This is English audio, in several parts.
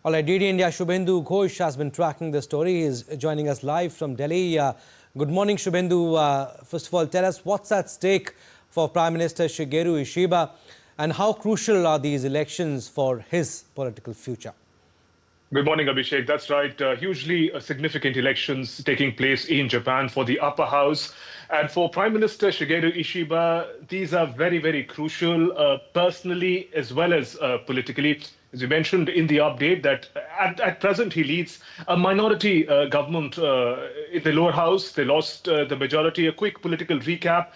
All right, DD India Shubhendu Ghosh has been tracking the story. He is joining us live from Delhi. Good morning, Shubhendu. First of all, tell us what's at stake for Prime Minister Shigeru Ishiba and how crucial are these elections for his political future? Good morning, Abhishek. That's right. Hugely significant elections taking place in Japan for the upper house. And for Prime Minister Shigeru Ishiba, these are very, very crucial, personally as well as politically. As you mentioned in the update, that at present he leads a minority government in the lower house. They lost the majority. A quick political recap.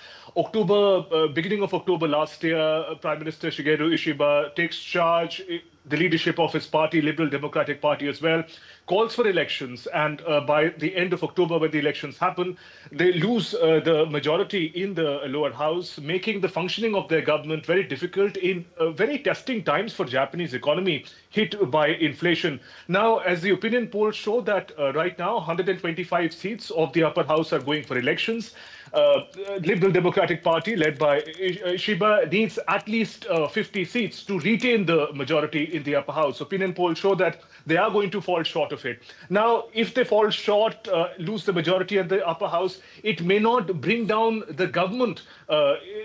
Beginning of October last year, Prime Minister Shigeru Ishiba takes charge, the leadership of his party, Liberal Democratic Party as well, calls for elections. And by the end of October, when the elections happen, they lose the majority in the lower house, making the functioning of their government very difficult in very testing times for Japanese economy hit by inflation. Now, as the opinion polls show that right now, 125 seats of the upper house are going for elections. Liberal Democratic Party, led by Ishiba, needs at least 50 seats to retain the majority in the upper house. Opinion polls show that they are going to fall short of it. Now, if they fall short, lose the majority in the upper house, it may not bring down the government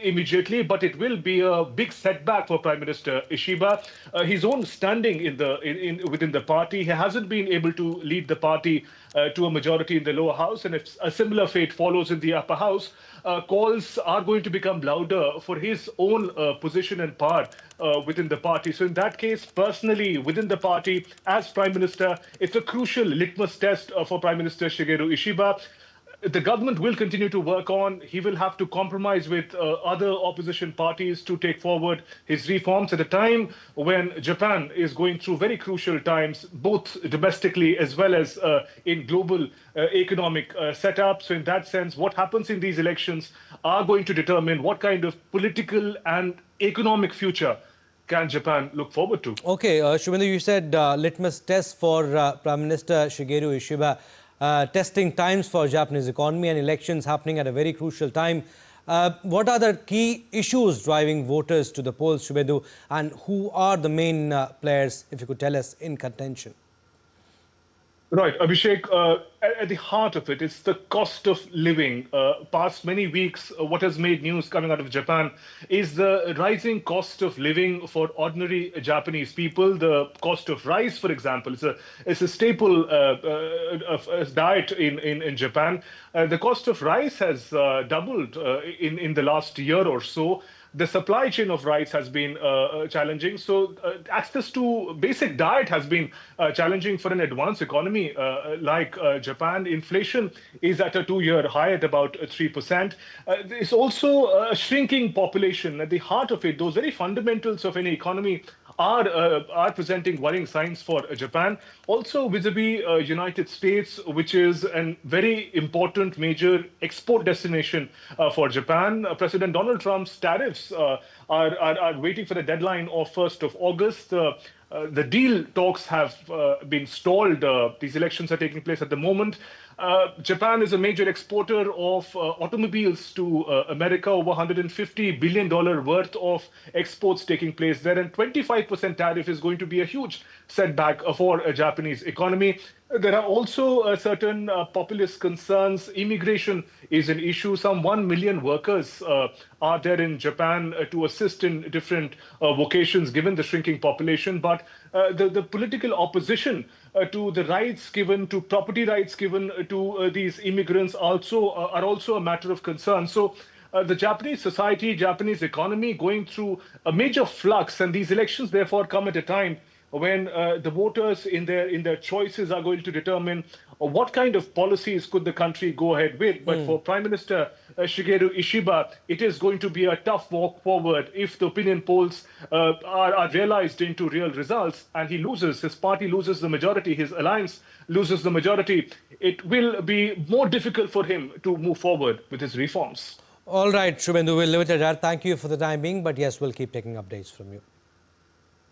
immediately, but it will be a big setback for Prime Minister Ishiba. His own standing within the party, he hasn't been able to lead the party to a majority in the lower house, and if a similar fate follows in the upper house, calls are going to become louder for his own position and power within the party. So in that case, personally, within the party, as Prime Minister, it's a crucial litmus test for Prime Minister Shigeru Ishiba. The government will continue to work on. He will have to compromise with other opposition parties to take forward his reforms at a time when Japan is going through very crucial times, both domestically as well as in global economic setup. So in that sense, what happens in these elections are going to determine what kind of political and economic future can Japan look forward to. Okay, Shubhendu, you said litmus test for Prime Minister Shigeru Ishiba. Testing times for Japanese economy and elections happening at a very crucial time. What are the key issues driving voters to the polls, Shubhendu, and who are the main players, if you could tell us, in contention? Right, Abhishek, at the heart of it is the cost of living. Past many weeks, what has made news coming out of Japan is the rising cost of living for ordinary Japanese people. The cost of rice, for example, is a staple diet in Japan. The cost of rice has doubled in the last year or so. The supply chain of rice has been challenging. So access to basic diet has been challenging for an advanced economy like Japan. Inflation is at a 2-year high at about 3%. There's also a shrinking population. At the heart of it, those very fundamentals of any economy are presenting worrying signs for Japan. Also vis-a-vis United States, which is a very important major export destination for Japan. President Donald Trump's tariffs are waiting for the deadline of 1st of August. The deal talks have been stalled. These elections are taking place at the moment. Japan is a major exporter of automobiles to America, over $150 billion worth of exports taking place there, and 25% tariff is going to be a huge setback for a Japanese economy. There are also certain populist concerns. Immigration is an issue. Some 1 million workers are there in Japan to assist in different vocations, given the shrinking population. But the political opposition to the rights given, to property rights given to these immigrants are also a matter of concern. So the Japanese society, Japanese economy going through a major flux, and these elections therefore come at a time when the voters in their choices are going to determine what kind of policies could the country go ahead with. But for Prime Minister Shigeru Ishiba, it is going to be a tough walk forward if the opinion polls are realized into real results and his party loses the majority, his alliance loses the majority. It will be more difficult for him to move forward with his reforms. All right, Shubhendu, we'll leave it at that. Thank you for the time being, but yes, we'll keep taking updates from you.